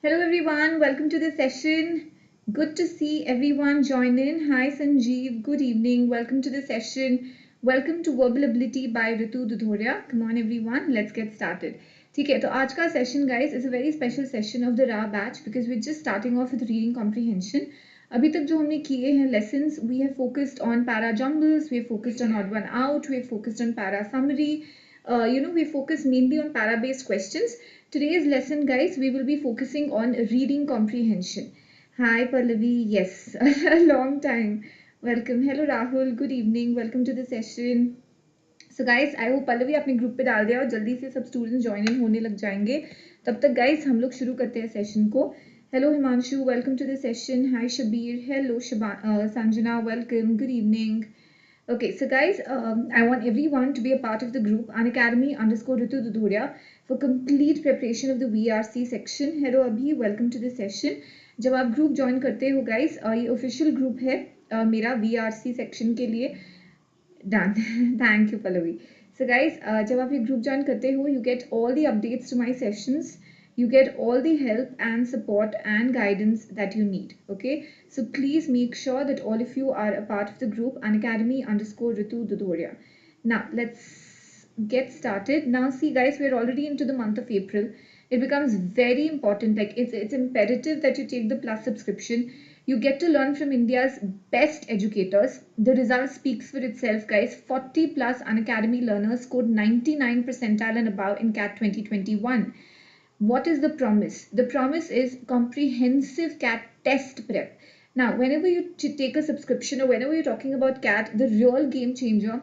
Hello everyone, welcome to the session. Good to see everyone join in. Hi Sanjeev, good evening. Welcome to the session. Welcome to Verbal Ability by Ritu Dudhoria. Come on everyone, let's get started. ठीक है, तो आज का session guys is a very special session of the RA batch because we're just starting off with reading comprehension. अभी तक जो हमने किए हैं lessons, we have focused on para jumbles, we have focused on odd one out, we have focused on para summary. We focus mainly on para based questions. Today's lesson guys, we will be focusing on reading comprehension. Hi Pallavi, yes, a long time. Welcome. Hello Rahul, good evening. Welcome to the session. So guys, I hope Pallavi अपने group पे डाल दिया और जल्दी से सब students join in होने लग जाएंगे. तब तक गाइस हम लोग शुरू करते हैं सेशन को. Hello Himanshu, welcome to the session. Hi Shabir. Hello Sanjana, welcome. Good evening. Okay, so guys, I want everyone to be a part of the group Unacademy_Ritu Dhudhoria for complete preparation of the VRC section. Hello Abhi, welcome to the session. जब आप group join करते हो guys, ये official group है मेरा VRC section के लिए. Done. Thank you Pallavi. So guys, जब आप ये ग्रुप ज्वाइन करते हो, you get all the updates to my sessions. You get all the help and support and guidance that you need. Okay, so please make sure that all of you are a part of the group Unacademy_Ritu Dhudhoria. Now let's get started. Now see guys, we're already into the month of April. It becomes very important, like it's imperative that you take the plus subscription. You get to learn from India's best educators. The result speaks for itself guys. 40 plus Unacademy learners scored 99 percentile and above in CAT 2021. What is the promise? The promise is comprehensive CAT test prep. Now, whenever you take a subscription or whenever you're talking about CAT, the real game changer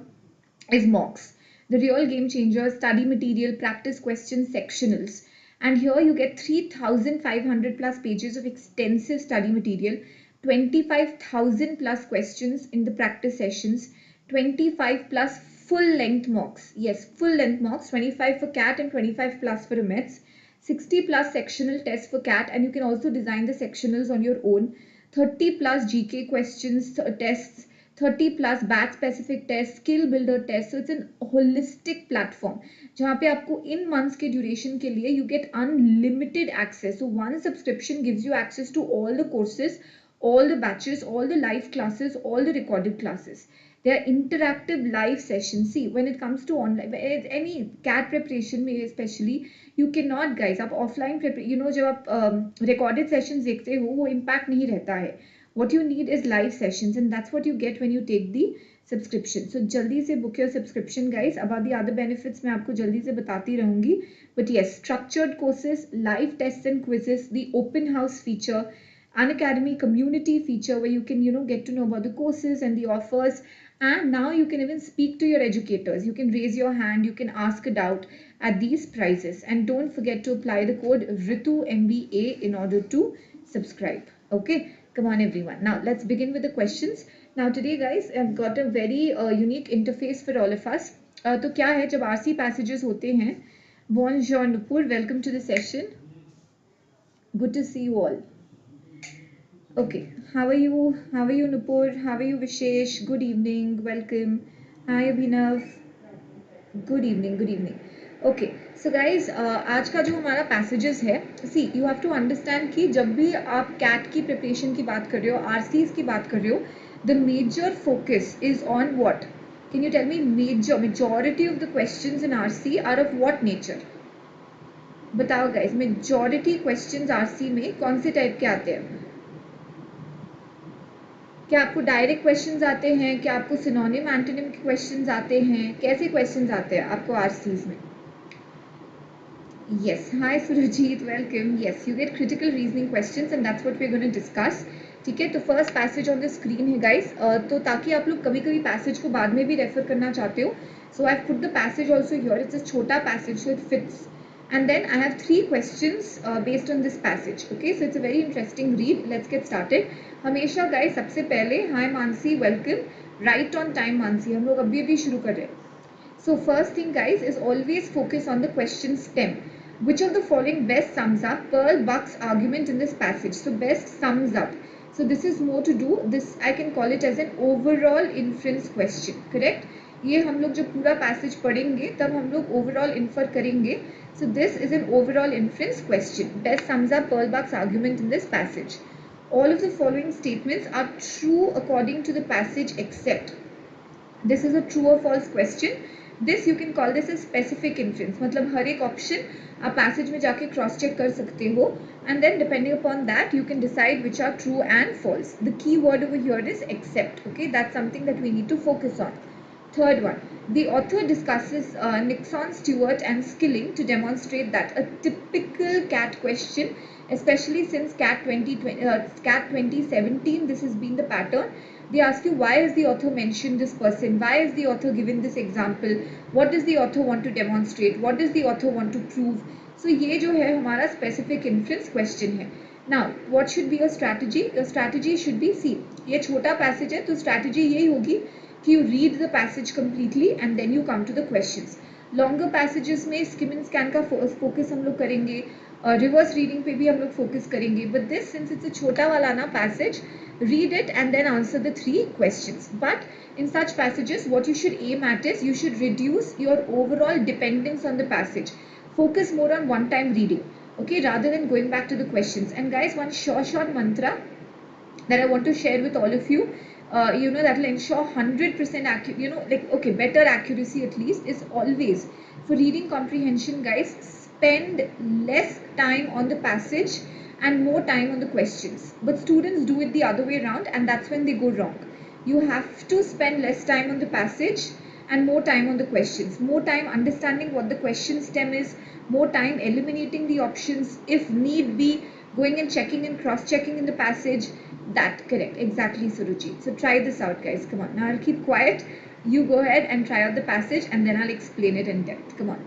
is mocks. The real game changer is study material, practice questions, sectionals. And here you get 3,500 plus pages of extensive study material, 25,000 plus questions in the practice sessions, 25 plus full length mocks. Yes, full length mocks, 25 for CAT and 25 plus for OMETs. 60 plus sectional tests for CAT, and you can also design the sectionals on your own. 30 plus GK questions tests, 30 plus batch specific tests, skill builder tests. So it's an holistic platform जहाँ पे आपको in months के duration के लिए you get unlimited access. So one subscription gives you access to all the courses, all the batches, all the live classes, all the recorded classes. They are interactive live sessions. See, when it comes to online, any CAT preparation में especially, you cannot guys, आप offline जब आप recorded sessions देखते हो, वो impact नहीं रहता है. What you need is live sessions, and that's what you get when you take the subscription. So जल्दी से book your subscription guys. About the other benefits मैं आपको जल्दी से बताती रहूँगी. But yes, structured courses, live tests and quizzes, the open house feature, Unacademy community feature where you can get to know about the courses and the offers. And now you can even speak to your educators. You can raise your hand, you can ask a doubt at these prices. And don't forget to apply the code RITUMBA in order to subscribe. Okay, come on everyone. Now let's begin with the questions. Now today guys, I've got a very unique interface for all of us. तो क्या है, जब RC passages होते हैं, Bonjour Nupur, welcome to the session. Good to see you all. Okay, how are you? How are you Nupur? How are you Vishesh? Good evening, welcome. Hi Abhinav. Good evening, good evening. Okay, so guys, आज का जो हमारा passages है, see, you have to understand कि जब भी आप CAT की preparation की बात कर रहे हो, RCs की बात कर रहे हो, the major focus is on what? Can you tell me majority of the questions in RC are of what nature? बताओ guys, majority questions RC में कौन से type के आते हैं? क्या आपको डायरेक्ट क्वेश्चंस आते हैं, क्या आपको सिनोनिम एंटोनिम के क्वेश्चंस आते हैं, कैसे क्वेश्चंस आते हैं आपको आरसीज में? Yes, hi Surjit, welcome. Yes, you get critical reasoning questions and that's what we are going to discuss. ठीक है, तो first passage on the screen है गाइस, तो ताकि आप लोग कभी कभी पैसेज को बाद में भी रेफर करना चाहते हो, so I have put the passage also here. It's a छोटा passage so it fits. And then I have 3 questions based on this passage. Okay, so it's a very interesting read. Let's get started. हमेशा guys, सबसे पहले, hi Mansi, welcome. Right on time Mansi, हम लोग अभी शुरू कर रहे हैं. So first thing guys is always focus on the question stem. Which of the following best sums up Pearl Buck's argument in this passage? So best sums up. So this is more to do, this I can call it as an overall inference question, correct? ये हम लोग जब पूरा passage पढ़ेंगे तब हम लोग overall infer करेंगे. So this is an overall inference question. Best sums up Perlbach's argument in this passage. All of the following statements are true according to the passage except. This is a true or false question. This you can call this a specific inference. मतलब हर एक option आप passage में जाके cross check कर सकते हो, and then depending upon that you can decide which are true and false. The key word over here is except. Okay, that's something that we need to focus on. Third one, the author discusses Nixon, Stewart and Skilling to demonstrate that a typical CAT question, especially since CAT 2017, this has been the pattern. They ask you, why has the author mentioned this person? Why has the author given this example? What does the author want to demonstrate? What does the author want to prove? So ये जो है हमारा specific inference question है. Now, what should be your strategy? Your strategy should be, see, ये छोटा passage है तो strategy यही होगी कि you read the passage completely and then you come to the questions. Longer passages में skim and scan का focus हम लोग करेंगे, reverse reading पे भी हम लोग focus करेंगे. But this, since it's a छोटा वाला ना passage, read it and then answer the 3 questions. But in such passages, what you should aim at is you should reduce your overall dependence on the passage. Focus more on one-time reading, okay, rather than going back to the questions. And guys, one short mantra that I want to share with all of you, that will ensure 100% accurate, okay, better accuracy at least, is always for reading comprehension, guys, spend less time on the passage and more time on the questions. But students do it the other way around, and that's when they go wrong. You have to spend less time on the passage and more time on the questions. More time understanding what the question stem is, more time eliminating the options if need be, going and checking and cross-checking in the passage. That, correct, exactly, Suruchi. So try this out, guys. Come on. Now I'll keep quiet. You go ahead and try out the passage and then I'll explain it in depth. Come on.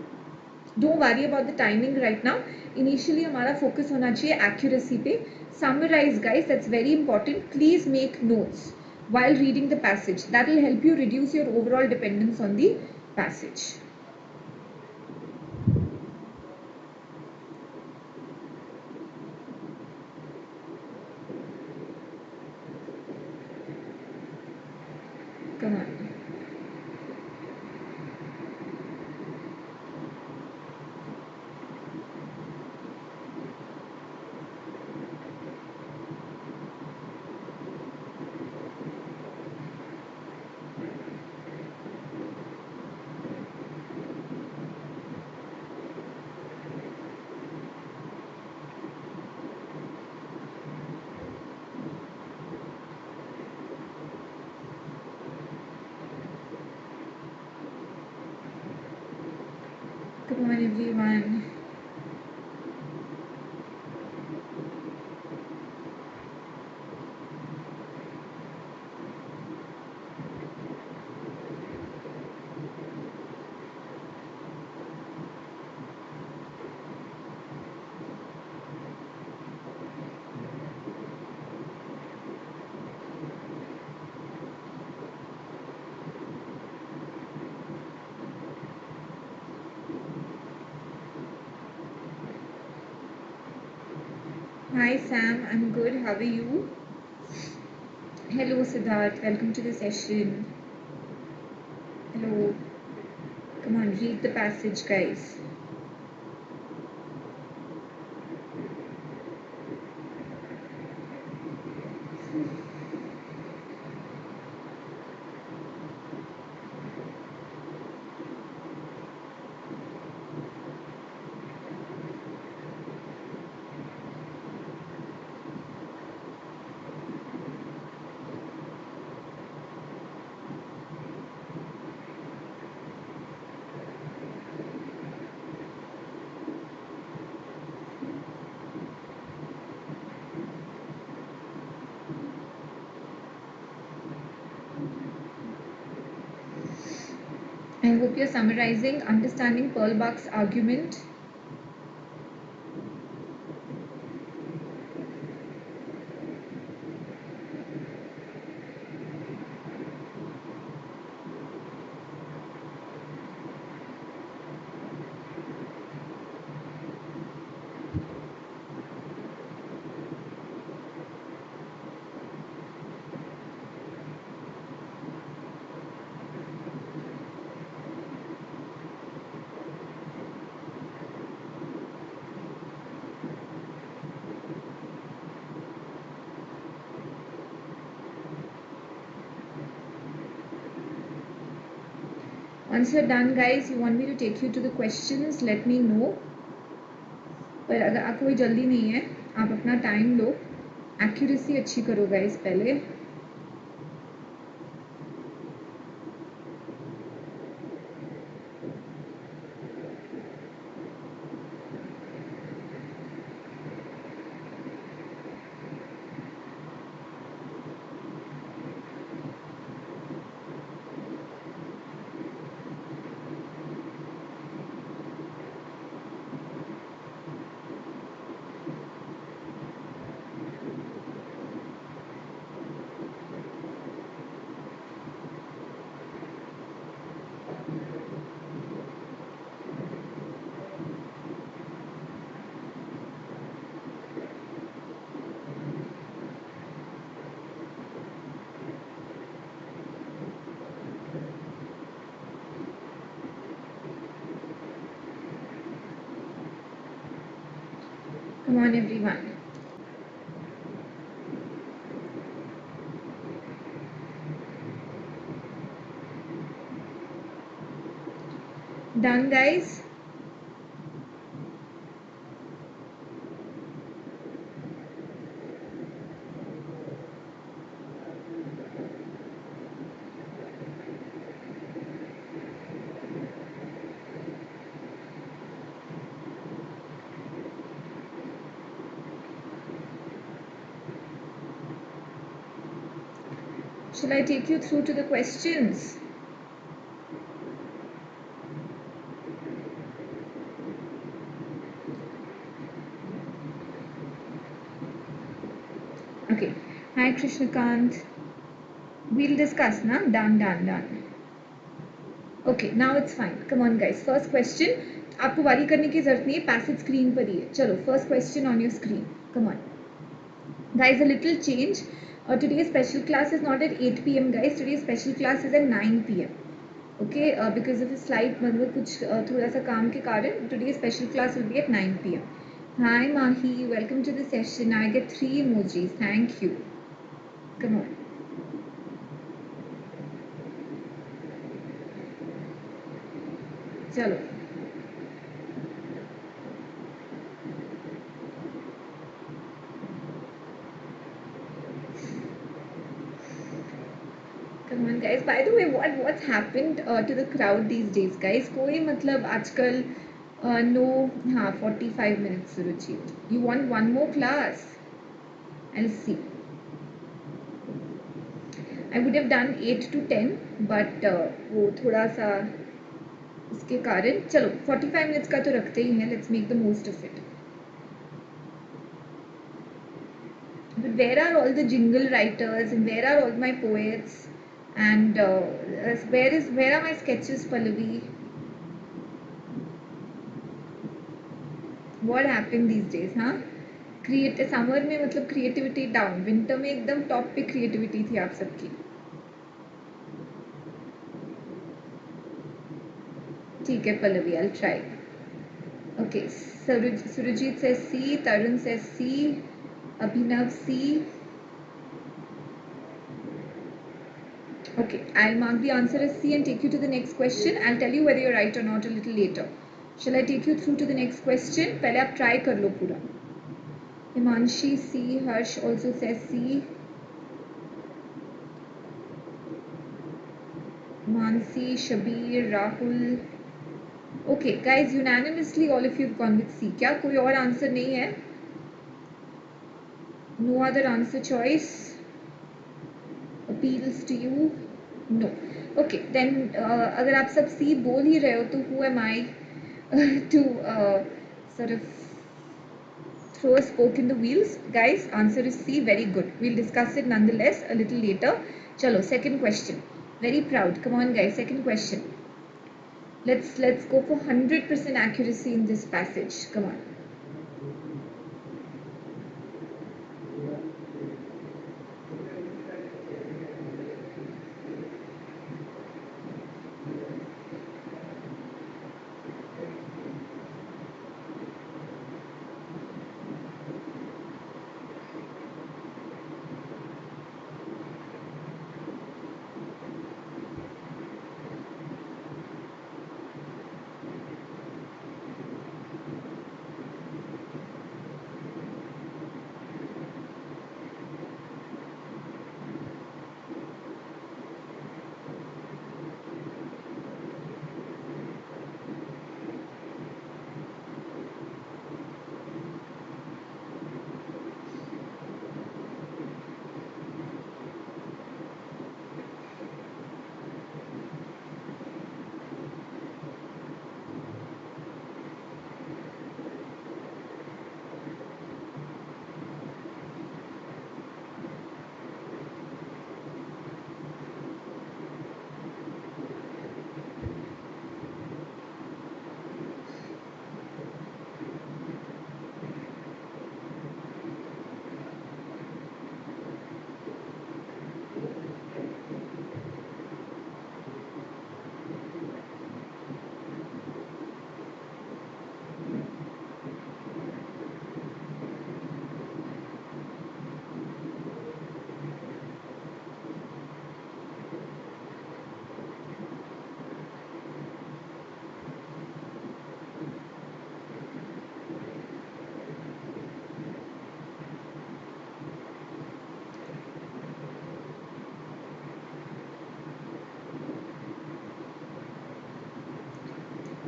Don't worry about the timing right now. Initially, हमारा focus होना चाहिए accuracy पे. Summarize, guys. That's very important. Please make notes while reading the passage. That will help you reduce your overall dependence on the passage. Come on. Come on, everyone. Hi Sam, I'm good. How are you? Hello Siddharth, welcome to the session. Hello. Come on, read the passage, guys. I hope you're summarizing, understanding Perlbach's argument. Once you're done guys, you want me to take you to the questions, let me know. पर अगर आपको कोई जल्दी नहीं है, आप अपना time लो, accuracy अच्छी करो गाइस पहले. Come on everyone. Done guys? Shall I take you through to the questions? Okay. Hi Krishnakant. We'll discuss now. Done. Okay, now it's fine. Come on guys. First question. आपको वारी करने की जरूरत नहीं है, पैसेज स्क्रीन पर ही है. चलो, first question on your screen. Come on. Guys, a little change. Today's special class is not at 8 p.m. guys. Today's special class is at 9 p.m. Okay, because of a slight मतलब कुछ थोड़ा सा काम के कारण today's special class will be at 9 p.m. Hi Mahi, welcome to the session. I get 3 emojis. Thank you. Come on. चलो. Come on guys. By the way, what's happened to the crowd these days, guys? कोई मतलब आजकल no, हाँ 45 minutes Suruchit. You want one more class? I'll see. I would have done 8 to 10, but वो थोड़ा सा इसके कारण. चलो 45 minutes का तो रखते ही हैं. Let's make the most of it. But where are all the jingle writers and where are all my poets? And where are my sketches, Pallavi? What happened these days, huh? Summer में मतलब creativity down, winter में एकदम top पे creativity थी आप सबकी. ठीक है Pallavi, I'll try. Okay, Surajit says C, Tarun says C, Abhinav C. Okay, I'll mark the answer as C and take you to the next question. I'll tell you whether you're right or not a little later. Shall I take you through to the next question? पहले आप try कर लो पूरा. Himanshi C, Harsh also says C. Mansi, Shabir, Rahul. Okay, guys, unanimously all of you have gone with C. क्या कोई और answer नहीं है? No other answer choice appeals to you? No. Okay, then अगर आप सब C बोल ही रहे हो तो who am I to sort of throw a spoke in the wheels? Guys, answer is C. Very good. We'll discuss it nonetheless a little later. Chalo, second question. Very proud. Come on, guys. Second question. Let's go for 100% accuracy in this passage. Come on.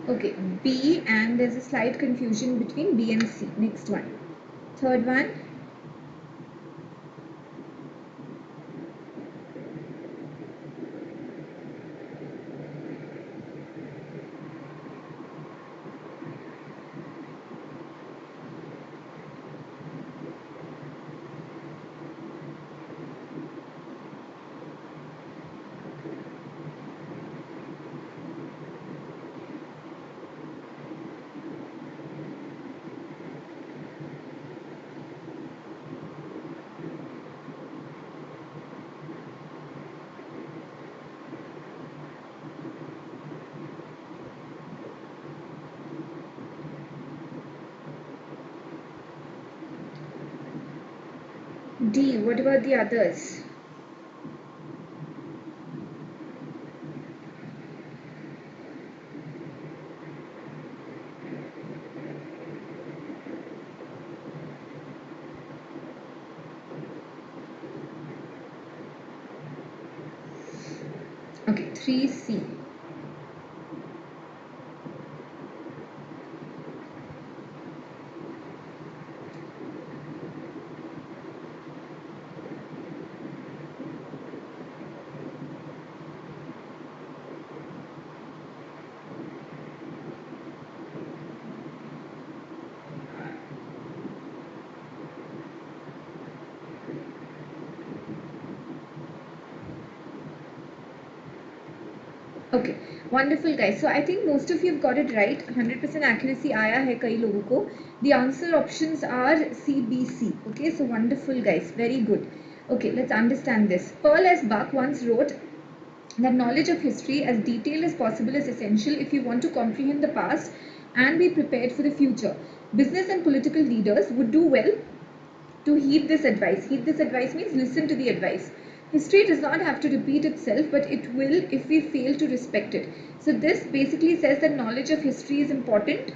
Okay, B, and there's a slight confusion between B and C. Next one. Third one. D, what about the others? Okay, 3C. Okay, wonderful guys. So I think most of you have got it right. 100% accuracy आया है कई लोगों को. The answer options are C, B, C. Okay, so wonderful guys. Very good. Okay, let's understand this. Pearl S. Buck once wrote that knowledge of history as detailed as possible is essential if you want to comprehend the past and be prepared for the future. Business and political leaders would do well to heed this advice. Heed this advice means listen to the advice. History does not have to repeat itself, but it will if we fail to respect it. So this basically says that knowledge of history is important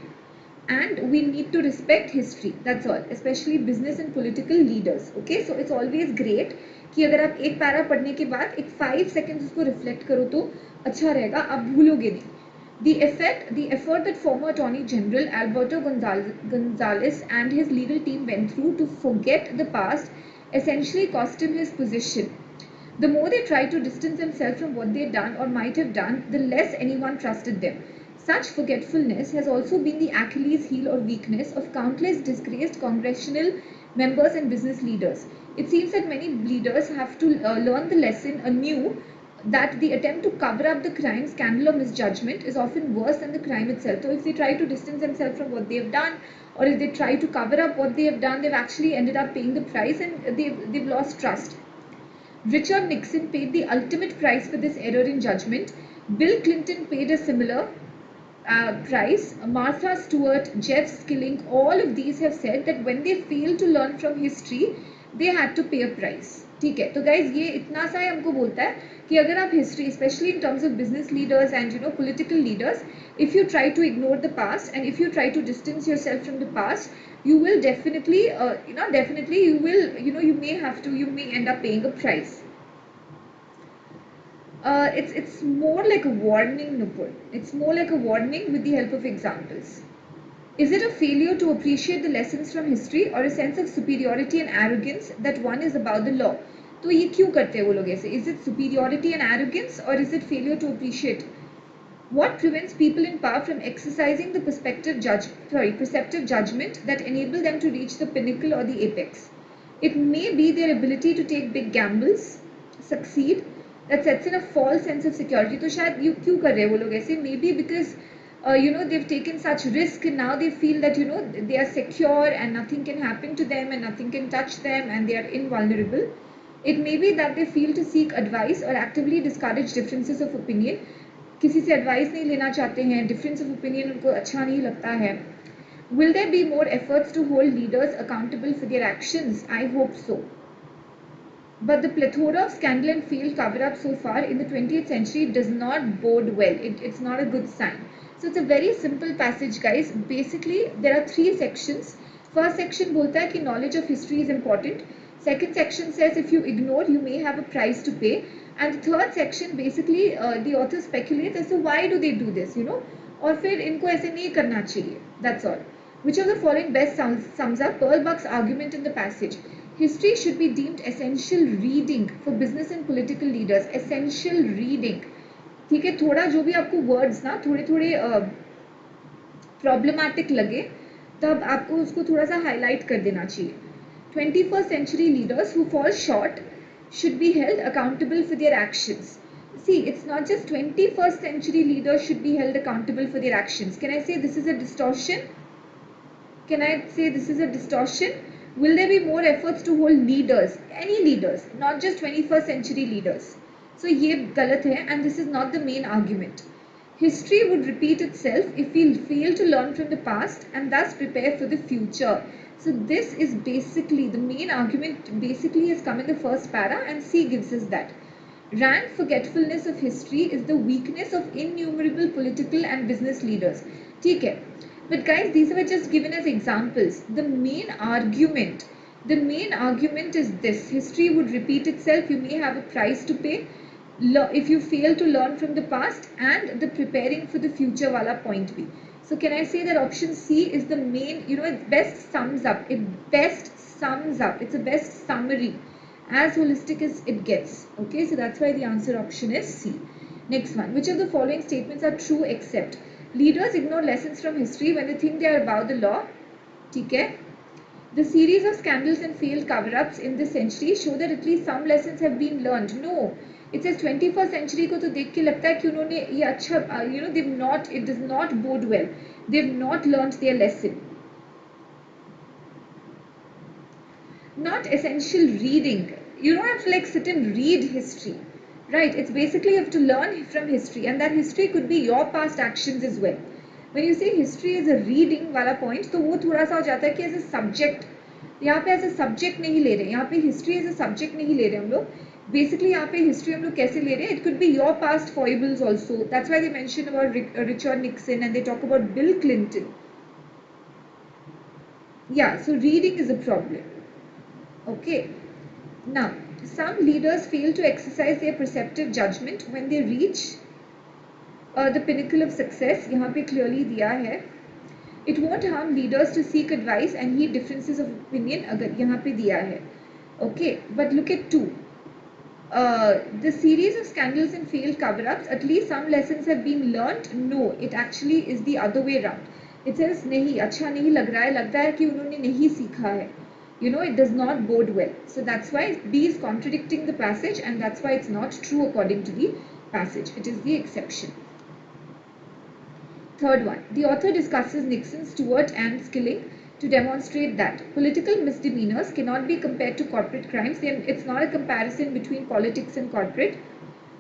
and we need to respect history. That's all, especially business and political leaders. Okay, so it's always great कि अगर आप एक para पढ़ने के बाद एक 5 seconds उसको reflect करो तो अच्छा रहेगा, आप भूलोगे नहीं. The effort that former Attorney General Alberto Gonzales and his legal team went through to forget the past essentially cost him his position. The more they tried to distance themselves from what they'd done or might have done, the less anyone trusted them. Such forgetfulness has also been the Achilles heel or weakness of countless disgraced congressional members and business leaders. It seems that many leaders have to learn the lesson anew that the attempt to cover up the crime, scandal or misjudgment is often worse than the crime itself. So if they try to distance themselves from what they have done, or if they try to cover up what they have done, they've actually ended up paying the price and they've lost trust. Richard Nixon paid the ultimate price for this error in judgment. Bill Clinton paid a similar price. Martha Stewart, Jeff Skilling, all of these have said that when they fail to learn from history, they had to pay a price. ठीक है, तो guys ये इतना सा ही हमको बोलता है कि अगर आप history, especially in terms of business leaders and political leaders, if you try to ignore the past and if you try to distance yourself from the past, you will definitely, you will, you may end up paying a price. It's more like a warning, Nupur. It's more like a warning with the help of examples. Is it a failure to appreciate the lessons from history or a sense of superiority and arrogance that one is above the law? तो ये क्यों करते हैं वो लोग ऐसे? Is it superiority and arrogance or is it failure to appreciate? What prevents people in power from exercising the perceptive judgment that enable them to reach the pinnacle or the apex? It may be their ability to take big gambles, succeed, that sets in a false sense of security. तो शायद you क्यों कर रहे हैं वो लोग ऐसे? Maybe because they've taken such risk and now they feel that they are secure and nothing can happen to them and nothing can touch them and they are invulnerable. It may be that they feel to seek advice or actively discourage differences of opinion. किसी से advice नहीं लेना चाहते हैं, difference of opinion उनको अच्छा नहीं लगता है. Will there be more efforts to hold leaders accountable for their actions? I hope so. But the plethora of scandal and failed cover-up so far in the 20th century does not bode well. It's not a good sign. So it's a very simple passage, guys. Basically, there are 3 sections. First section बोलता है कि knowledge of history is important. Second section says if you ignore, you may have a price to pay. And the third section, basically, the author speculates as to why do they do this, और फिर इनको ऐसे नहीं करना चाहिए. That's all. Which of the following best sums up Pearl Buck's argument in the passage? History should be deemed essential reading for business and political leaders. Essential reading. ठीक है, थोड़ा जो भी आपको words ना थोड़े थोड़े problematic लगे तब आपको उसको थोड़ा सा highlight कर देना चाहिए. 21st century leaders who fall short should be held accountable for their actions. See, it's not just 21st century leaders should be held accountable for their actions. Can I say this is a distortion? Can I say this is a distortion? Will there be more efforts to hold leaders, any leaders, not just 21st century leaders? So ये गलत है, and this is not the main argument. History would repeat itself if we fail to learn from the past and thus prepare for the future. So this is basically the main argument. Basically has come in the first para, and C gives us that. Rank forgetfulness of history is the weakness of innumerable political and business leaders. ठीक है. But guys, these were just given as examples. The main argument is this: history would repeat itself. You may have a price to pay if you fail to learn from the past, and the preparing for the future wala point B. So can I say that option C is the main? It best sums up. It's a best summary, as holistic as it gets. Okay, so that's why the answer option is C. Next one: which of the following statements are true except leaders ignore lessons from history when they think they are above the law? ठीक है. The series of scandals and failed cover-ups in this century show that at least some lessons have been learned. No, it says 21st century को तो देख के लगता है कि उन्होंने ये अच्छा it does not bode well. They've not learned their lesson. Not essential reading. You don't have to like sit and read history. Right, it's basically you have to learn from history, and that history could be your past actions as well. When you say history is a reading वाला point, तो वो थोड़ा सा हो जाता है कि as a subject, यहाँ पे as a subject नहीं ले रहे, यहाँ पे history as a subject नहीं ले रहे हम लोग. Basically यहाँ पे history हम लोग कैसे ले रहे हैं? It could be your past foibles also. That's why they mention about Richard Nixon and they talk about Bill Clinton. Yeah, so reading is a problem. Okay, now. Some leaders fail to exercise their perceptive judgment when they reach the pinnacle of success. यहाँ पे clearly दिया है. It won't harm leaders to seek advice and heed differences of opinion. अगर यहाँ पे दिया है. Okay, but look at 2. The series of scandals and failed cover-ups. At least some lessons have been learnt. No, it actually is the other way around. It says नहीं, अच्छा नहीं लग रहा है. लगता है कि उन्होंने नहीं सीखा है. It does not bode well. So that's why B is contradicting the passage, and that's why it's not true according to the passage. It is the exception. Third one, the author discusses Nixon, Stewart and Skilling to demonstrate that political misdemeanors cannot be compared to corporate crimes. It's not a comparison between politics and corporate.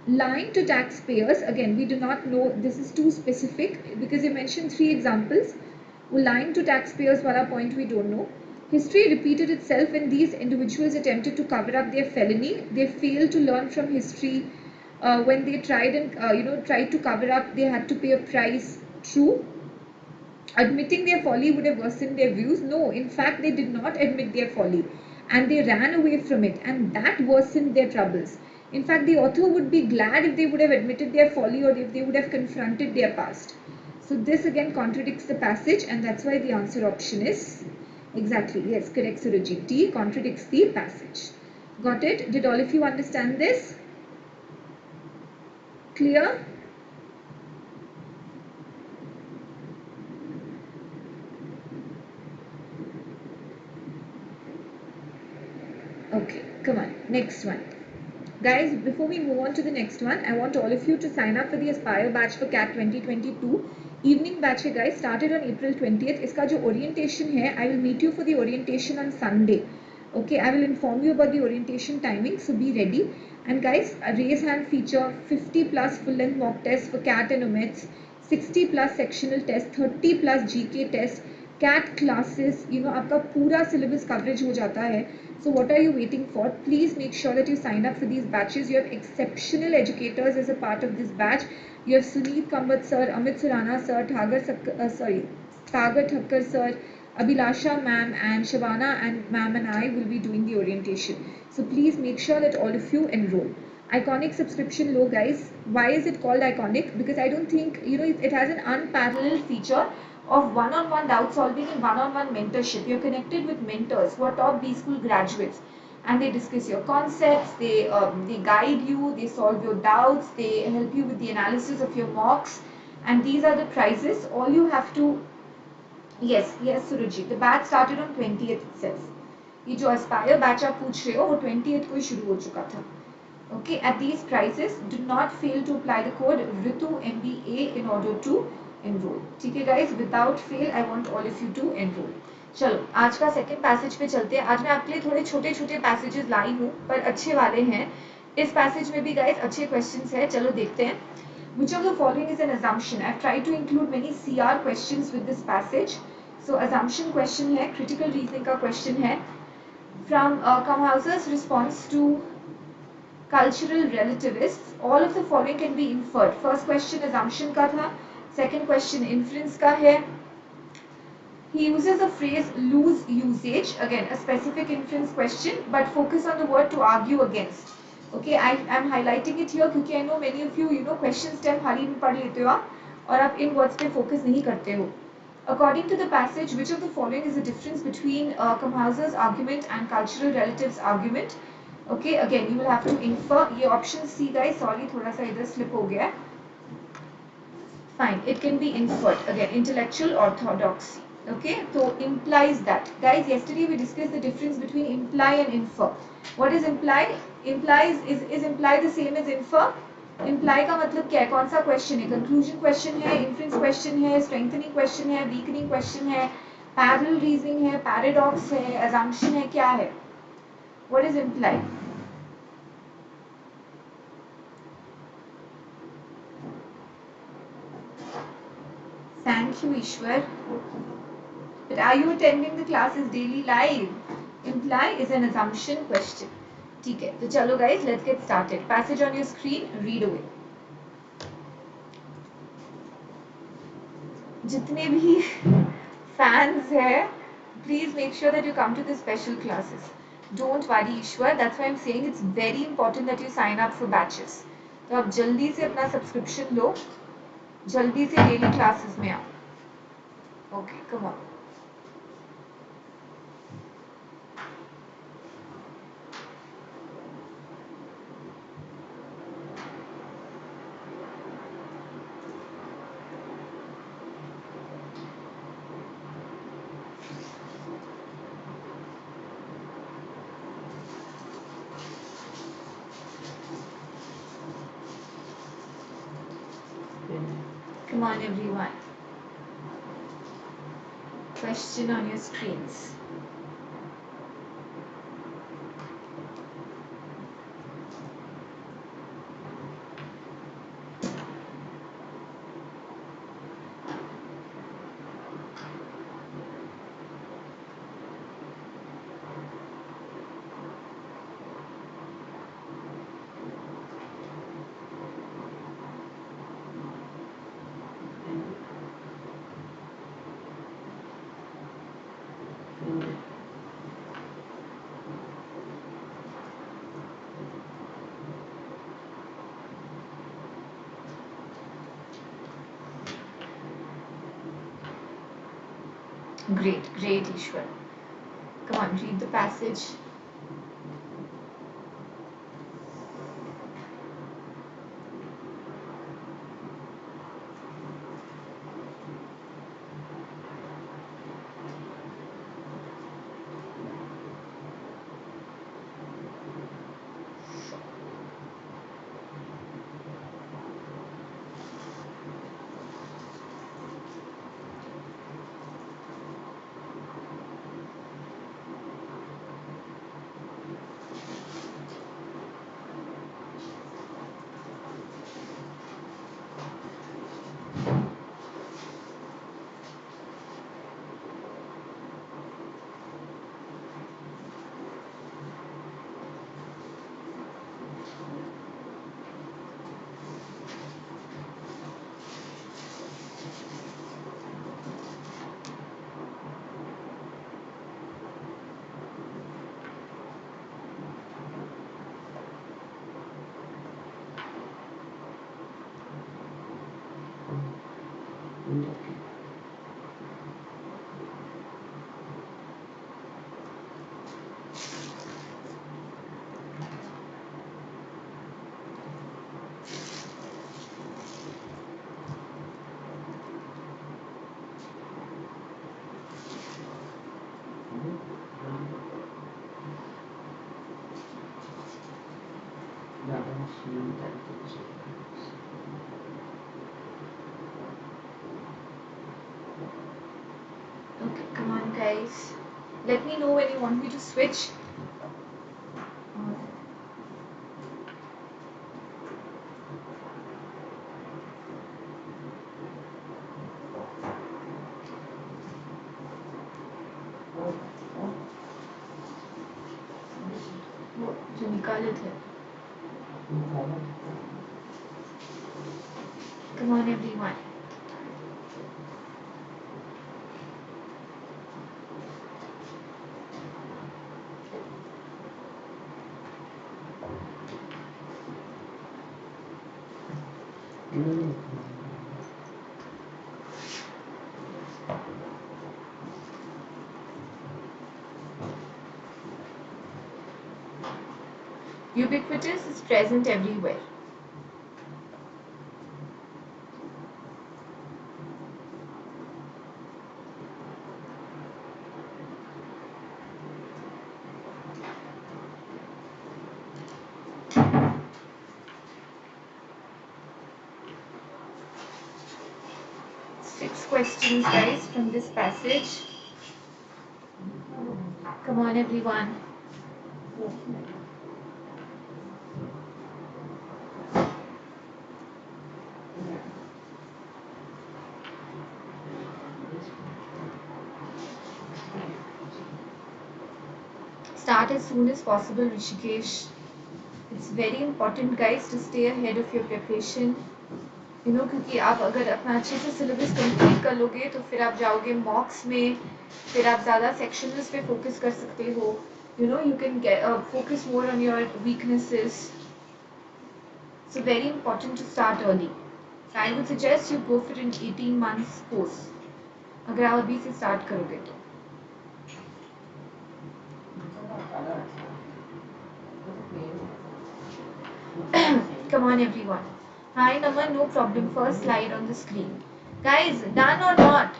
Lying to taxpayers, again, we do not know. This is too specific because you mentioned 3 examples. Lying to taxpayers wala point we don't know. History repeated itself when these individuals attempted to cover up their felony. They failed to learn from history. When they tried to cover up, they had to pay a price. True. Admitting their folly would have worsened their views. No, in fact, they did not admit their folly, and they ran away from it, and that worsened their troubles. In fact, the author would be glad if they would have admitted their folly or if they would have confronted their past. So this again contradicts the passage, and that's why the answer option is. Exactly, yes, correct, Surajit. D contradicts the passage. Got it? Did all of you understand this? Clear? Okay, come on, next one. Guys, before we move on to the next one, I want all of you to sign up for the Aspire batch for CAT 2022. Evening batch है guys, started on April 20th. इसका जो orientation है, I will meet you for the orientation on Sunday. Okay, I will inform you about the orientation timing, so be ready. And guys, a raise hand feature, 50 plus full length mock tests for CAT and OMETs, 60 plus sectional test, 30 plus GK test, CAT classes, आपका पूरा syllabus coverage हो जाता है. So what are you waiting for? Please make sure that you sign up for these batches. You have exceptional educators as a part of this batch. You have Suneet Kambat sir, Amit Surana sir, Thagar Thakkar sir, Abhilasha ma'am, and Shavana and ma'am and I will be doing the orientation. So please make sure that all of you enroll. Iconic subscription low guys. Why is it called iconic? Because I don't think, it has an unparalleled feature of one-on-one doubt solving and one-on-one mentorship. You're connected with mentors who are top B school graduates, and they discuss your concepts, they guide you, they solve your doubts, they help you with the analysis of your mocks, and these are the prizes. All you have to, yes Suruji, the batch started on 20th itself. ये जो aspire batch आप पूछ रहे हो वो 20th को ही शुरू हो चुका था. Okay, at these prices, do not fail to apply the code Ritu MBA in order to enroll. ठीक है guys, without fail, I want all of you to enroll. चलो आज का सेकंड पैसेज पे चलते हैं. आज मैं आपके लिए थोड़े छोटे छोटे पैसेजेस लाई हूँ पर अच्छे वाले हैं. इस पैसेज में भी गाइस अच्छे क्वेश्चंस हैं. चलो देखते हैं. Which of the following is an assumption? I've tried to include many CR questions with this passage. So assumption question है, critical reasoning का question है. From Kamhauser's response to cultural relativists, all of the following can be inferred. First question assumption का था, second question inference का है. He uses the phrase lose usage, again a specific inference question, but focus on the word to argue against. Okay, I am highlighting it here क्योंकि I know many of you question stem हाली में पढ़ लेते हो आप और आप इन words पे focus नहीं करते हो. According to the passage, which of the following is the difference between Kamhauser's argument and cultural relatives argument? Okay, again you will have to infer. ये option C guys, sorry थोड़ा सा इधर slip हो गया. Fine, it can be inferred. Again, intellectual orthodoxy. Okay, so implies that. Guys, yesterday we discussed the difference between imply and infer. What is imply? Implies is imply the same as infer? Imply का मतलब क्या है? कौन सा question है? Conclusion question है, inference question है, strengthening question है, weakening question है, parallel reasoning है, paradox है, assumption है, क्या है? What is imply? Thank you, Ishwar. But are you attending the classes daily live? Imply is an assumption question. ठीक है, तो चलो guys, let's get started. Passage on your screen, read away. जितने भी fans हैं, please make sure that you come to the special classes. Don't worry, Ishwar. That's why I'm saying it's very important that you sign up for batches. तो आप जल्दी से अपना subscription लो, जल्दी से daily classes में आओ. Okay, come on. Come on everyone. Question on your screens. Great, Ishwar. Come on, read the passage. Okay, come on guys. Let me know when you want me to switch. जो निकाले थे. Come on everyone. Ubiquitous is present everywhere. Six questions guys from this passage. Come on everyone. Start as soon as possible, Rishikesh. It's very important guys to stay ahead of your preparation. क्योंकि आप अगर अपना अच्छे से syllabus complete कर लोगे तो फिर आप जाओगे मॉक्स में, फिर आप ज़्यादा सेक्शनल्स पे फोकस कर सकते हो. You can get focus more on your weaknesses. So very important to start early. So I would suggest you go for an 18 months course. अगर आप अभी से start करोगे तो. Come on everyone. Hi Naman, no problem. First slide on the screen. Guys, done or not?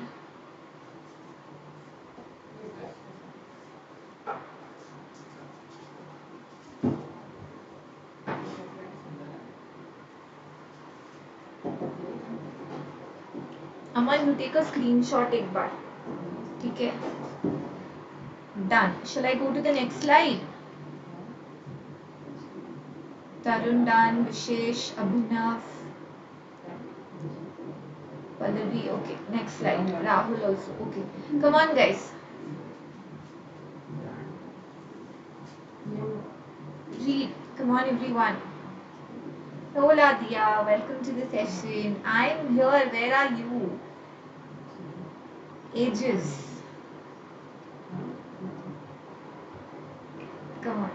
Aman, you take a screenshot एक बार. ठीक है? Done. Shall I go to the next slide? Tarun done. Vishesh, Abhinav, Pallavi. Okay, next slide. Rahul also. Okay. Come on, guys. Read. Come on, everyone. Hola, Dia. Welcome to the session. I'm here. Where are you? Ages. Come on.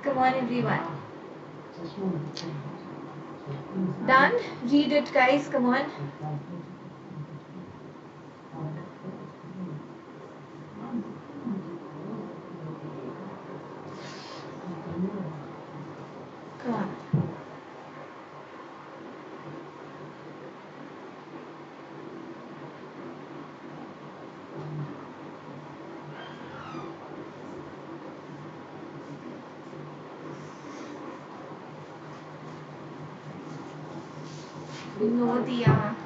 Come on, everyone. Done? Read it, guys. Come on. Come on. No, Dia.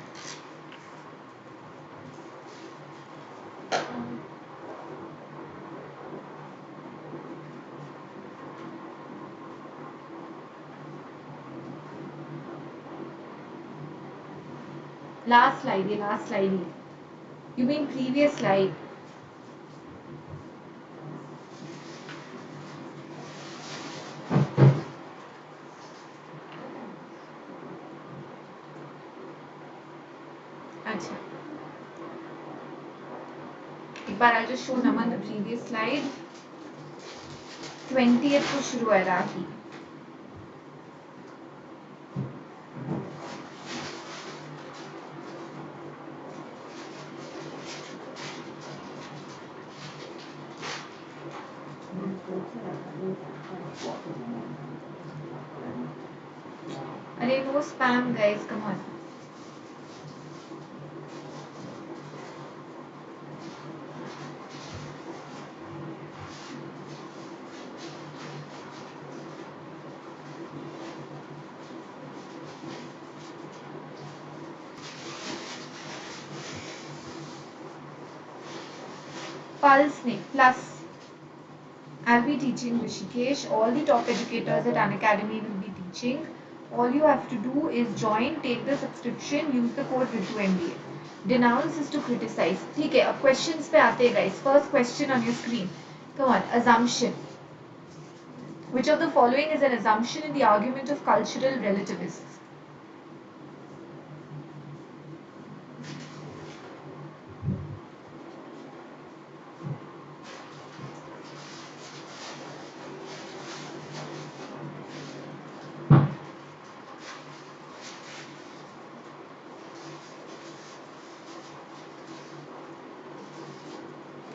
Last slide, ये last slide he. You mean previous slide? अच्छा, एक बार I'll just show Naman the previous slide. 20th को शुरू है राही. अरे no spam guys, come on. Pulse ne plus. I'll be teaching Rishikesh. All the top educators at Unacademy will be teaching. All you have to do is join, take the subscription, use the code RITUMBA. Denounce is to criticize. ठीक है, अब questions पे आते हैं guys. First question on your screen. Come on, assumption. Which of the following is an assumption in the argument of cultural relativists?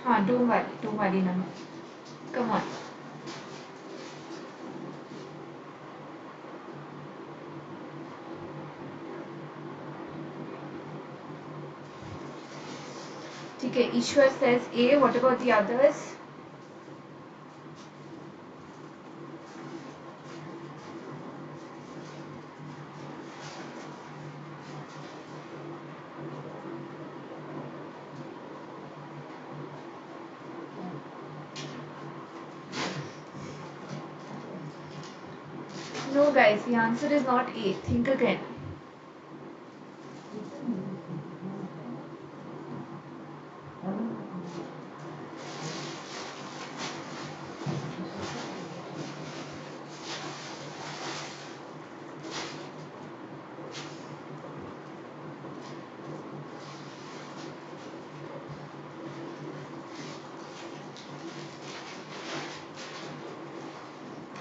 हाँ, don't worry Naman. Come on. ठीक है, Ishwar says A. What about the others? No guys, the answer is not A. Think again.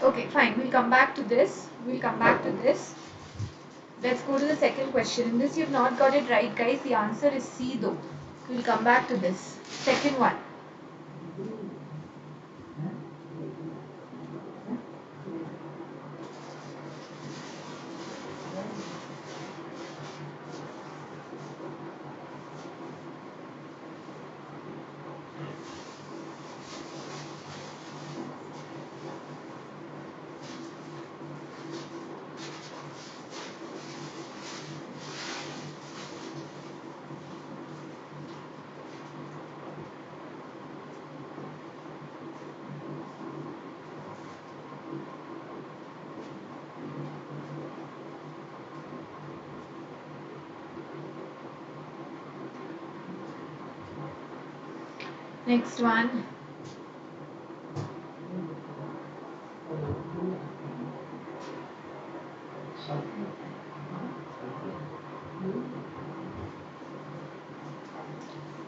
Okay, fine. We'll come back to this. Let's go to the second question. In this, you've not got it right, guys. The answer is C, though. We'll come back to this. Second one. Next one.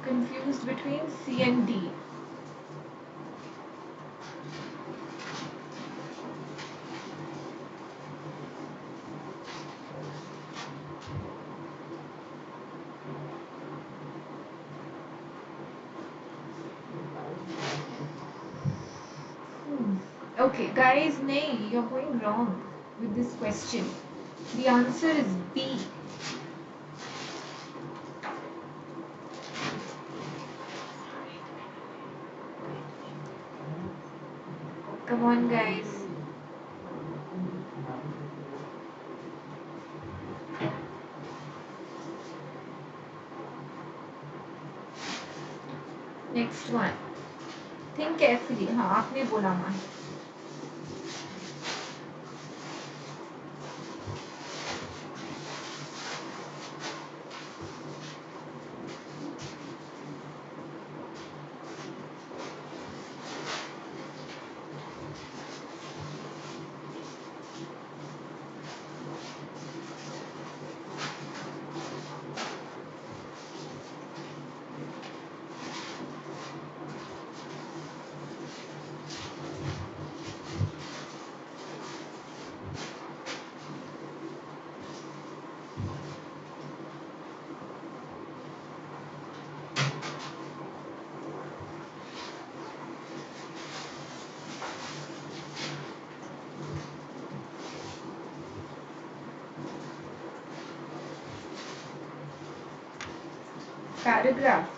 Confused between C and D. Okay, guys, nay, you're going wrong with this question. The answer is B. Come on, guys. Next one. Think carefully. हाँ, आपने बोला मां. Paragraph.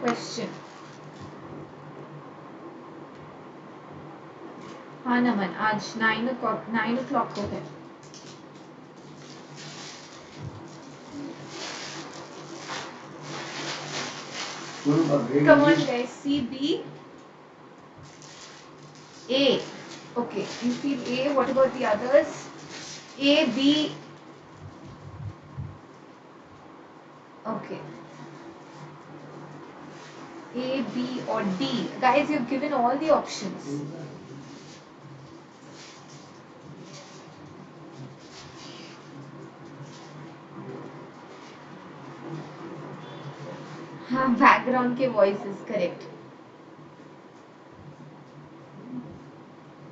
Question. हाँ नमन, आज 9 o'clock को है. Come on guys, C, B, A. Okay, you feel A. What about the others? A, B. Okay. A, B or D. Guys, you've given all the options. हाँ, background के voices, correct.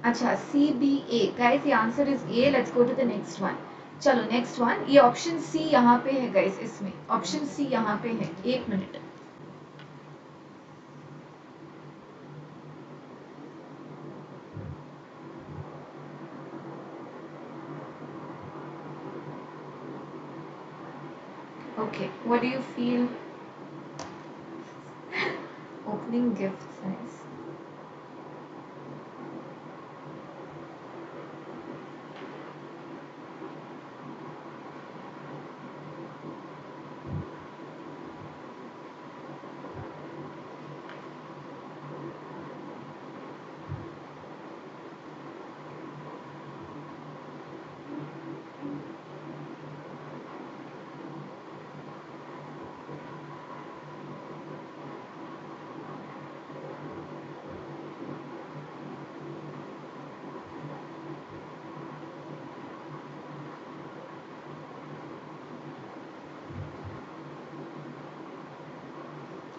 अच्छा, C, B, A. Guys, the answer is A. Let's go to the next one. चलो next one. ये option C यहाँ पे है guys, इसमें. Option C यहाँ पे है. 1 minute. Okay, what do you feel? Opening gifts, nice.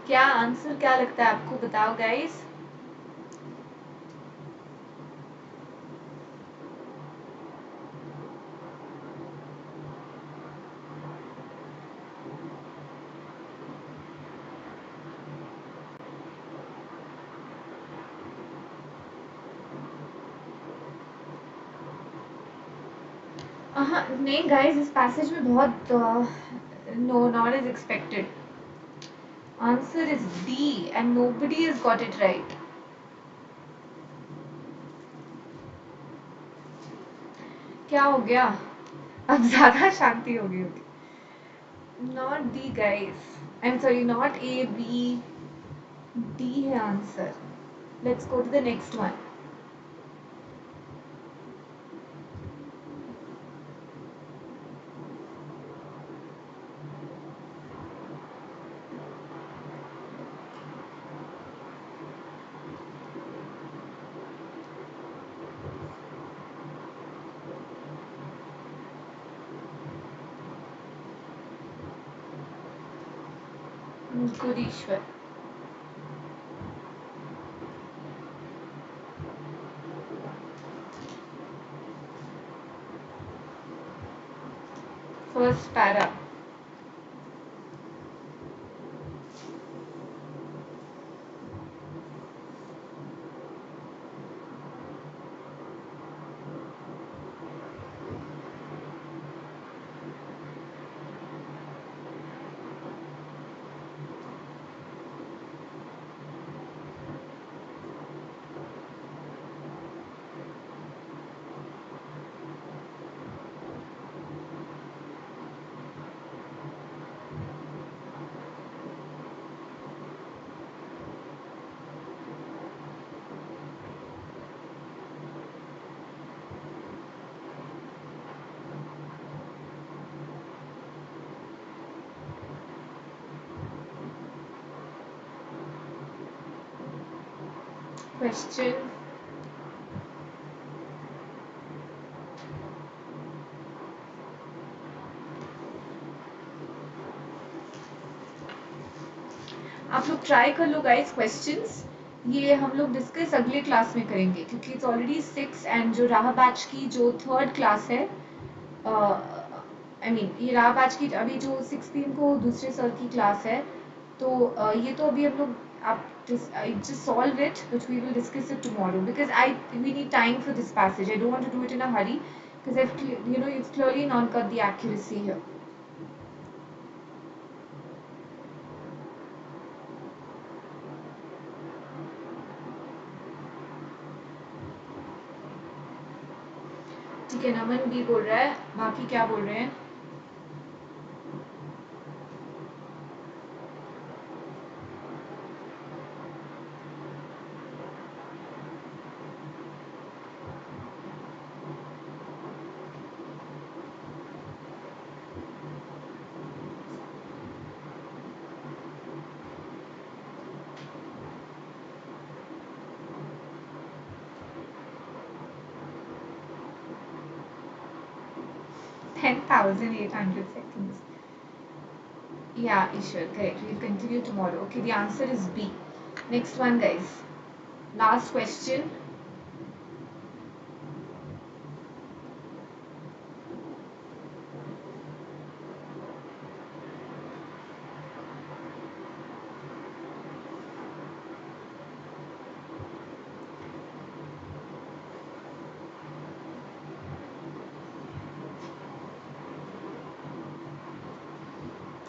क्या आंसर क्या लगता है आपको, बताओ गाइस. नहीं गाइस, इस पैसेज में बहुत no, not as expected. Answer is D and nobody has got it right. क्या हो गया? अब ज़्यादा शांति हो गई होगी. Not D guys. I'm sorry, not A, B, D है answer. Let's go to the next one. Good Ishwar. First para. Question. Try कर लो गाइस क्वेश्चंस, ये हम लोग डिस्कस अगले क्लास में करेंगे क्योंकि इट्स ऑलरेडी 6 एंड जो राह बैच की जो थर्ड क्लास है, ये राह बैच की अभी जो 6 PM को दूसरे सर की क्लास है, तो ये तो अभी हम लोग आप just solve it, but we will discuss it tomorrow because we need time for this passage. I don't want to do it in a hurry because you've clearly not got the accuracy here. ठीक है, नमन भी बोल रहा है, बाकी क्या बोल रहे हैं? $10,800 seconds. Yeah, Ishwar, correct. We'll continue tomorrow. Okay, the answer is B. Next one, guys. Last question.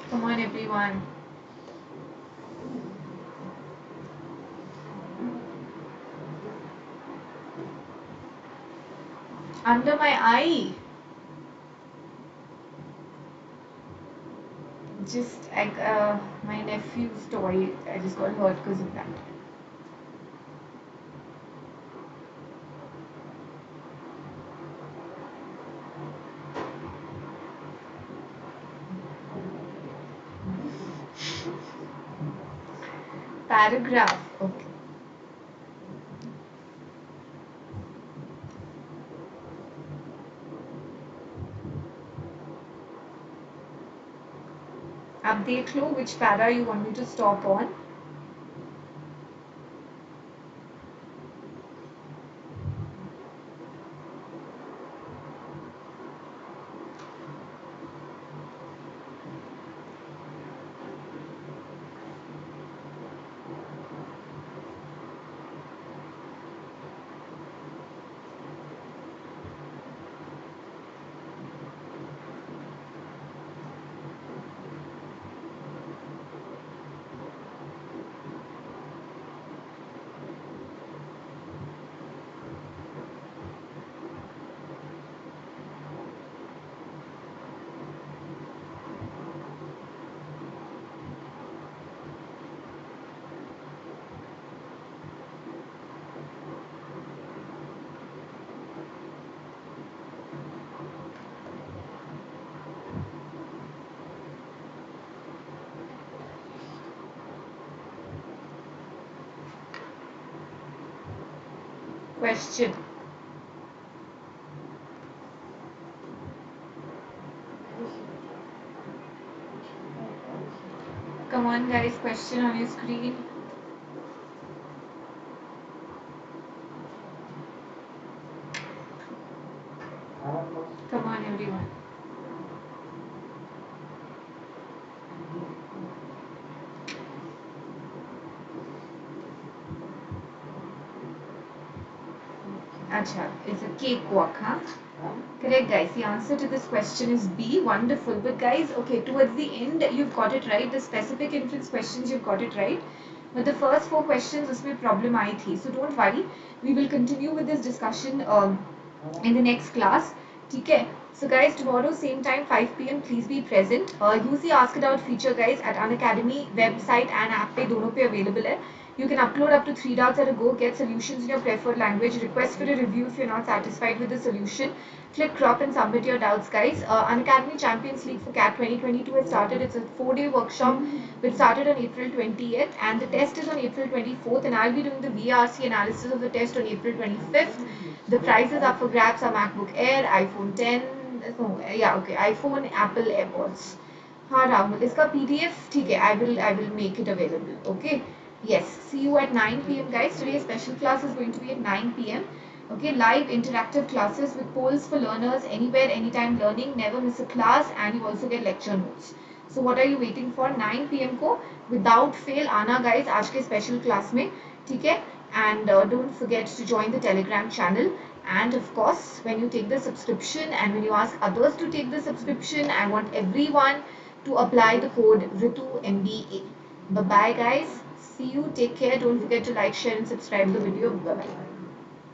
Come on, everyone. Under my eye. Just like my nephew's toy. I just got hurt because of that. Paragraph. Okay. आप देख लो which para you want me to stop on. Question. Come on, guys. Question on your screen. Come on, everyone. Acha, it's a cakewalk, huh? Correct, guys. The answer to this question is B. Wonderful. But guys, okay, towards the end, you've got it right. The specific inference questions, you've got it right. But the first 4 questions, उसमें problem आई थी. So don't worry. We will continue with this discussion in the next class. ठीक है? So guys, tomorrow same time 5 PM, please be present. Use the Ask It Out feature, guys, at Unacademy website and app पे दोनों पे available है. You can upload up to 3 doubts at a go, get solutions in your preferred language, request for a review if you're not satisfied with the solution, click crop and submit your doubts, guys. Unacademy Champions League for CAT 2022 has started. It's a 4-day workshop which started on April 20th and the test is on April 24th, and I'll be doing the VRC analysis of the test on April 25th. The prizes up for grabs are MacBook Air, iPhone 10, iPhone, Apple AirPods. हाँ राहुल, इसका PDF ठीक है, I will make it available. Okay. Yes. See you at 9 p.m. guys. Today's special class is going to be at 9 p.m. Okay. Live interactive classes with polls for learners, anywhere, anytime learning. Never miss a class, and you also get lecture notes. So what are you waiting for? 9 p.m. को without fail आना guys आज के special class में, ठीक है? And don't forget to join the Telegram channel. And of course, when you take the subscription and when you ask others to take the subscription, I want everyone to apply the code Ritu MBA. Bye bye guys. See you. Take care. Don't forget to like, share and subscribe the video. Bye bye.